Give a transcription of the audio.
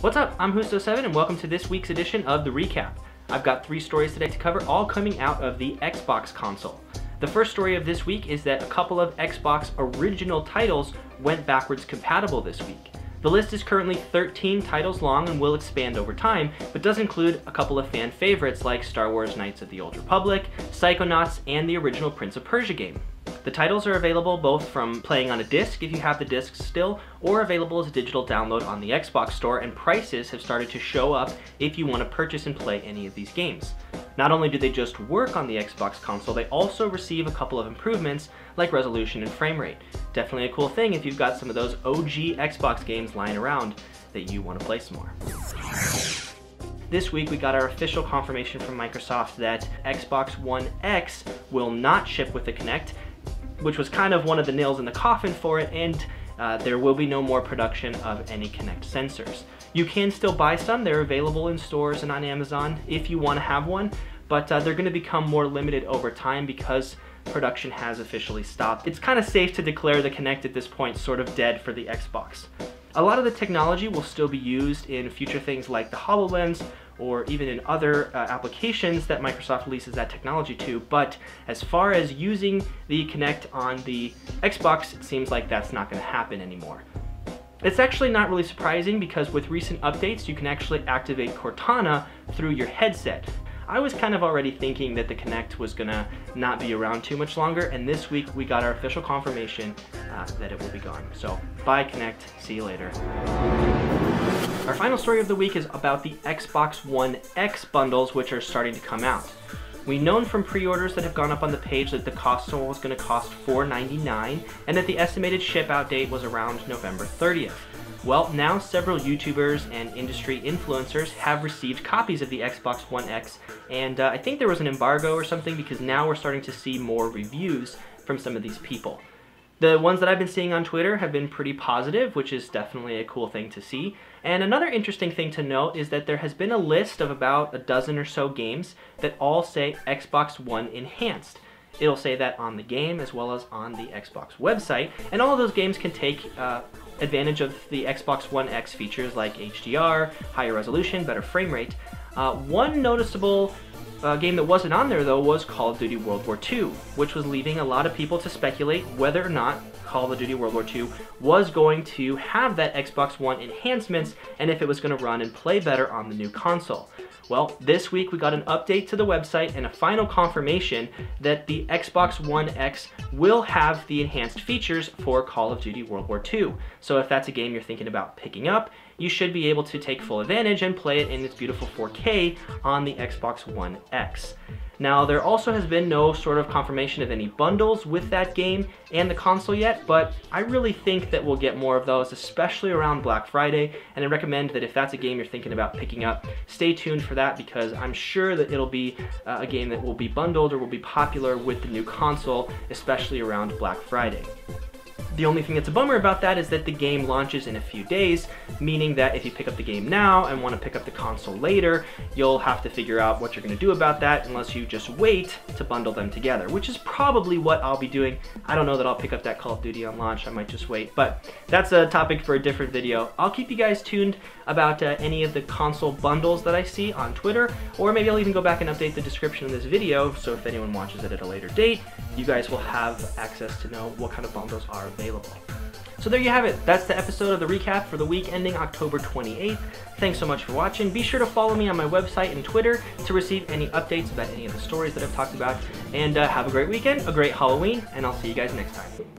What's up? I'm Husto7 and welcome to this week's edition of The Recap. I've got 3 stories today to cover, all coming out of the Xbox console. The first story of this week is that a couple of Xbox original titles went backwards compatible this week. The list is currently 13 titles long and will expand over time, but does include a couple of fan favorites like Star Wars Knights of the Old Republic, Psychonauts, and the original Prince of Persia game. The titles are available both from playing on a disc if you have the discs still, or available as a digital download on the Xbox store, and prices have started to show up if you want to purchase and play any of these games. Not only do they just work on the Xbox console, they also receive a couple of improvements like resolution and frame rate. Definitely a cool thing if you've got some of those OG Xbox games lying around that you want to play some more. This week we got our official confirmation from Microsoft that Xbox One X will not ship with the Kinect, which was kind of one of the nails in the coffin for it, and there will be no more production of any Kinect sensors. You can still buy some. They're available in stores and on Amazon if you want to have one, but they're going to become more limited over time because production has officially stopped. It's kind of safe to declare the Kinect at this point sort of dead for the Xbox. A lot of the technology will still be used in future things like the HoloLens, or even in other applications that Microsoft leases that technology to, but as far as using the Kinect on the Xbox, it seems like that's not going to happen anymore. It's actually not really surprising because with recent updates you can actually activate Cortana through your headset. I was kind of already thinking that the Kinect was gonna not be around too much longer, and this week we got our official confirmation that it will be gone. So bye Kinect, see you later. Our final story of the week is about the Xbox One X bundles, which are starting to come out. We've known from pre-orders that have gone up on the page that the console was going to cost $499 and that the estimated ship-out date was around November 30th. Well, now several YouTubers and industry influencers have received copies of the Xbox One X, and I think there was an embargo or something because now we're starting to see more reviews from some of these people. The ones that I've been seeing on Twitter have been pretty positive, which is definitely a cool thing to see. And another interesting thing to note is that there has been a list of about a dozen or so games that all say Xbox One Enhanced. It'll say that on the game as well as on the Xbox website, and all of those games can take advantage of the Xbox One X features like HDR, higher resolution, better frame rate. One noticeable game that wasn't on there though was Call of Duty World War II, which was leaving a lot of people to speculate whether or not Call of Duty World War II was going to have that Xbox One enhancements and if it was going to run and play better on the new console. Well, this week we got an update to the website and a final confirmation that the Xbox One X will have the enhanced features for Call of Duty World War II. So if that's a game you're thinking about picking up, you should be able to take full advantage and play it in its beautiful 4K on the Xbox One X. Now, there also has been no sort of confirmation of any bundles with that game and the console yet, but I really think that we'll get more of those, especially around Black Friday, and I recommend that if that's a game you're thinking about picking up, stay tuned for that because I'm sure that it'll be a game that will be bundled or will be popular with the new console, especially around Black Friday. The only thing that's a bummer about that is that the game launches in a few days, meaning that if you pick up the game now and want to pick up the console later, you'll have to figure out what you're going to do about that unless you just wait to bundle them together, which is probably what I'll be doing. I don't know that I'll pick up that Call of Duty on launch, I might just wait, but that's a topic for a different video. I'll keep you guys tuned about any of the console bundles that I see on Twitter, or maybe I'll even go back and update the description of this video, so if anyone watches it at a later date, you guys will have access to know what kind of bundles are available. So there you have it. That's the episode of The Recap for the week ending October 28th. Thanks so much for watching. Be sure to follow me on my website and Twitter to receive any updates about any of the stories that I've talked about. And have a great weekend, a great Halloween, and I'll see you guys next time.